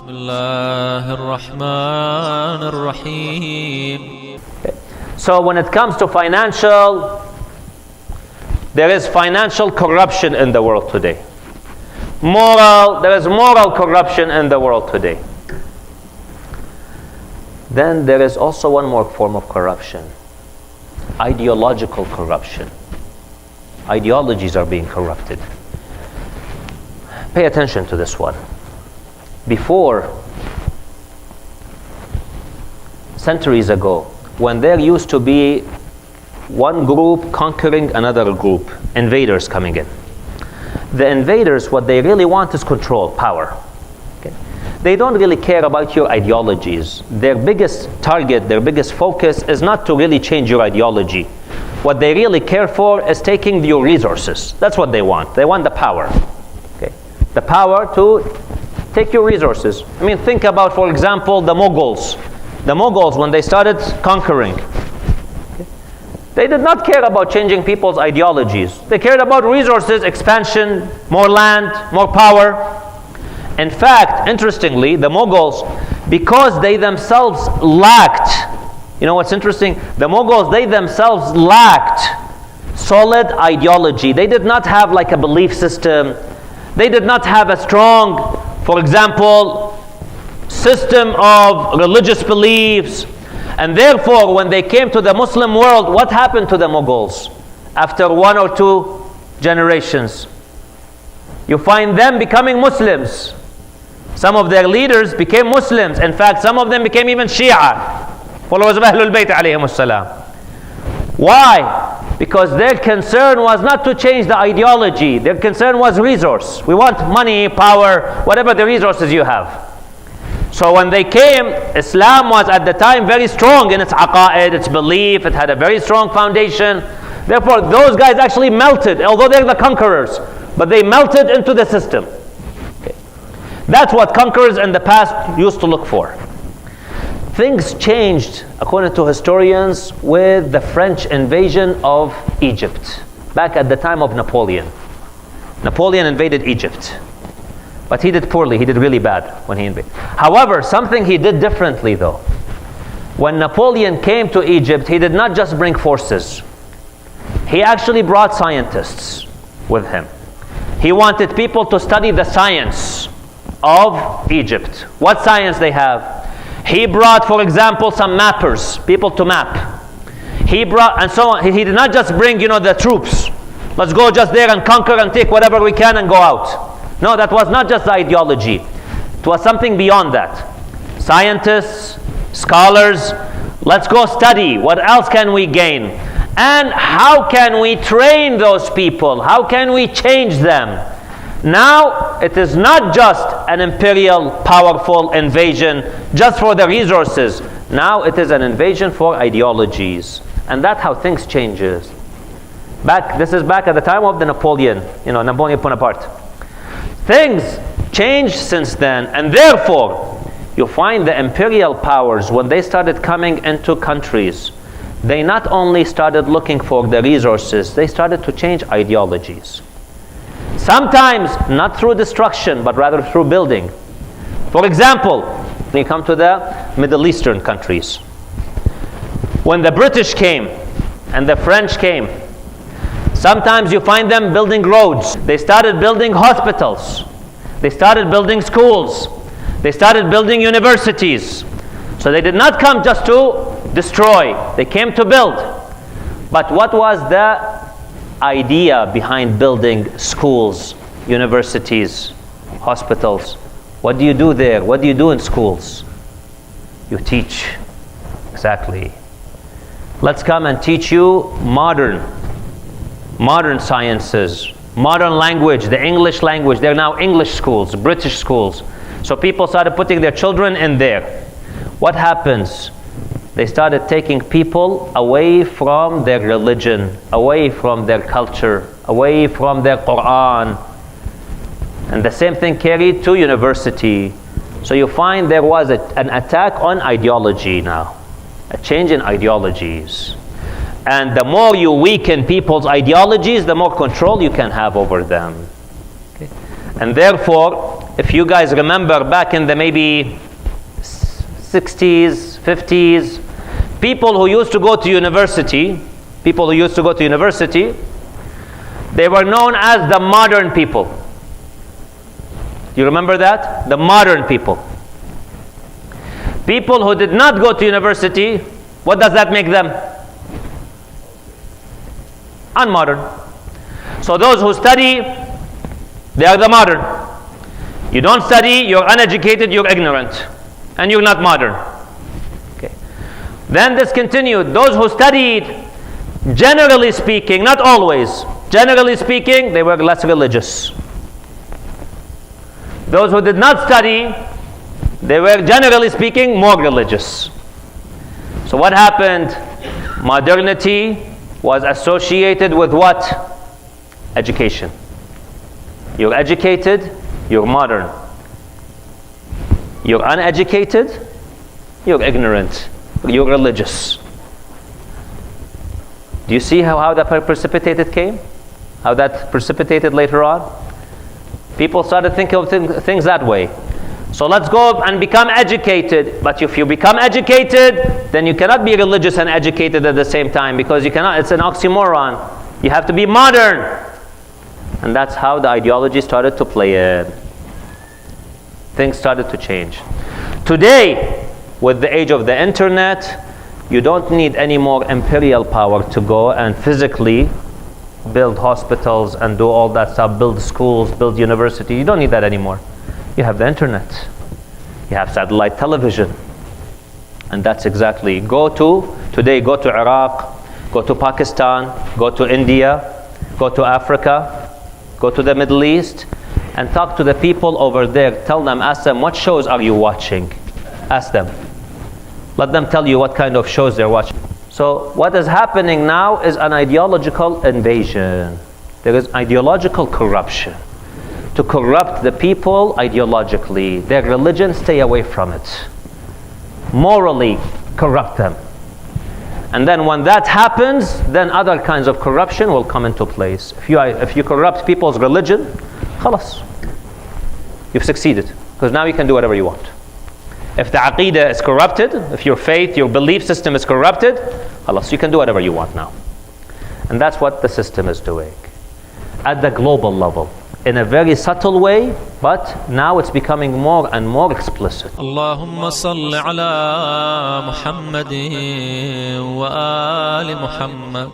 بسم الله الرحمن الرحيم. So when it comes to financial, there is financial corruption in the world today. There is moral corruption in the world today. Then there is also one more form of corruption: ideological corruption. Ideologies are being corrupted. Pay attention to this one. Before, centuries ago, when there used to be one group conquering another group, invaders coming in. The invaders, what they really want is control, power. Okay? They don't really care about your ideologies. Their biggest target, their biggest focus is not to really change your ideology. What they really care for is taking your resources. That's what they want. They want the power. Okay? The power to take your resources. I mean, think about, for example, the Mughals. The Mughals, when they started conquering, they did not care about changing people's ideologies. They cared about resources, expansion, more land, more power. In fact, interestingly, the Mughals, because they themselves lacked, you know what's interesting? The Mughals, they themselves lacked solid ideology. They did not have like a belief system. They did not have a strong, for example, system of religious beliefs. And therefore, when they came to the Muslim world, what happened to the Mughals? After 1 or 2 generations, you find them becoming Muslims. Some of their leaders became Muslims. In fact, some of them became even Shia, followers of Ahlul Bayt alayhimus salam. Why? Because their concern was not to change the ideology. Their concern was resource. We want money, power, whatever the resources you have. So when they came, Islam was at the time very strong in its aqa'id, its belief. It had a very strong foundation. Therefore, those guys actually melted, although they're the conquerors, but they melted into the system. Okay. That's what conquerors in the past used to look for. Things changed, according to historians, with the French invasion of Egypt, back at the time of Napoleon. Napoleon invaded Egypt. But he did poorly, he did really bad when he invaded. However, something he did differently though. When Napoleon came to Egypt, he did not just bring forces. He actually brought scientists with him. He wanted people to study the science of Egypt. What science they have? He brought, for example, some mappers, people to map. He brought, and so on. He did not just bring, the troops. Let's go just there and conquer and take whatever we can and go out. No, that was not just the ideology. It was something beyond that. Scientists, scholars, let's go study. What else can we gain? And how can we train those people? How can we change them? Now, it is not just an imperial, powerful invasion just for the resources. Now, it is an invasion for ideologies. And that's how things changes. This is back at the time of the Napoleon, Napoleon Bonaparte. Things changed since then, and therefore, you find the imperial powers, when they started coming into countries, they not only started looking for the resources, they started to change ideologies. Sometimes not through destruction, but rather through building. For example, when you come to the Middle Eastern countries, when the British came and the French came, sometimes you find them building roads. They started building hospitals. They started building schools. They started building universities. So they did not come just to destroy. They came to build. But what was the idea behind building schools, universities, hospitals? What do you do there? What do you do in schools? You teach. Exactly. Let's come and teach you modern sciences, modern language, the English language. They're now English schools, British schools. So people started putting their children in there. What happens? They started taking people away from their religion, away from their culture, away from their Quran. And the same thing carried to university. So you find there was an attack on ideology now, a change in ideologies. And the more you weaken people's ideologies, the more control you can have over them. Okay? And therefore, if you guys remember back in the maybe 60s, 50s, people who used to go to university, they were known as the modern people. You remember that? The modern people. People who did not go to university, what does that make them? Unmodern. So those who study, they are the modern. You don't study, you're uneducated, you're ignorant, and you're not modern. Okay. Then this continued. Those who studied, generally speaking, not always, generally speaking, they were less religious. Those who did not study, they were generally speaking more religious. So what happened? Modernity was associated with what? Education. You're educated, you're modern. You're uneducated, you're ignorant, you're religious. Do you see how that precipitated came? How that precipitated later on? People started thinking of things that way. So let's go and become educated. But if you become educated, then you cannot be religious and educated at the same time, because you cannot. It's an oxymoron. You have to be modern. And that's how the ideology started to play in. Things started to change. Today, with the age of the internet, you don't need any more imperial power to go and physically build hospitals and do all that stuff, build schools, build university. You don't need that anymore. You have the internet. You have satellite television. And that's exactly, today go to Iraq, go to Pakistan, go to India, go to Africa, go to the Middle East, and talk to the people over there. Tell them, ask them, what shows are you watching? Ask them. Let them tell you what kind of shows they're watching. So what is happening now is an ideological invasion. There is ideological corruption. To corrupt the people ideologically. Their religion, stay away from it. Morally corrupt them. And then when that happens, then other kinds of corruption will come into place. If you corrupt people's religion, khalas, you've succeeded. Because now you can do whatever you want. If the aqidah is corrupted, if your faith, your belief system is corrupted, khalas, you can do whatever you want now. And that's what the system is doing. At the global level. In a very subtle way, but now it's becoming more and more explicit. اللهم صل على محمد وآل محمد